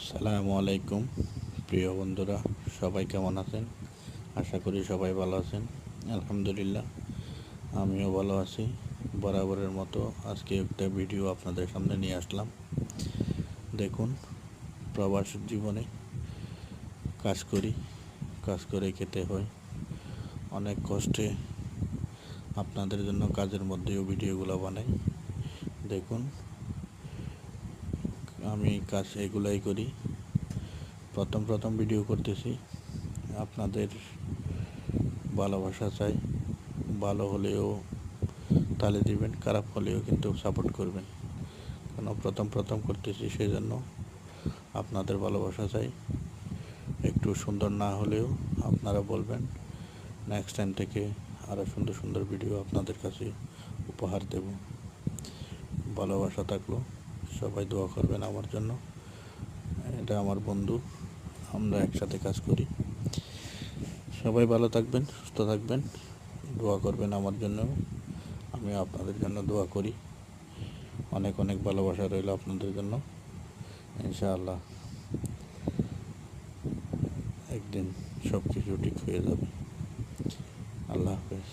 সালামু আলাইকুম প্রিয় বন্ধুরা, সবাই কেমন আছেন? আশা করি সবাই ভালো আছেন। আলহামদুলিল্লাহ, আমিও ভালো আছি। বরাবরের মতো আজকে একটা ভিডিও আপনাদের সামনে নিয়ে আসলাম। দেখুন, প্রবাস জীবনে কাজ করে খেতে হয় অনেক কষ্টে। আপনাদের জন্য কাজের মধ্যেও ভিডিওগুলো বানাই। দেখুন, আমি কাজ এগুলাই করি। প্রথম ভিডিও করতেছি, আপনাদের ভালোবাসা চাই। ভালো হলেও তালি দিবেন, খারাপ হলেও কিন্তু সাপোর্ট করবেন। কেন প্রথম করতেছি, সেই জন্য আপনাদের ভালোবাসা চাই। একটু সুন্দর না হলেও আপনারা বলবেন, নেক্সট টাইম থেকে আরও সুন্দর ভিডিও আপনাদের কাছে উপহার দেব। ভালোবাসা থাকলো, সবাই দোয়া করবেন আমার জন্য। এটা আমার বন্ধু, আমরা একসাথে কাজ করি। সবাই ভালো থাকবেন, সুস্থ থাকবেন, দোয়া করবেন আমার জন্য। আমি আপনাদের জন্য দোয়া করি। অনেক ভালোবাসা রইল আপনাদের জন্য। ইনশাআল্লাহ একদিন সব কিছু ঠিক হয়ে যাবে। আল্লাহ হাফেজ।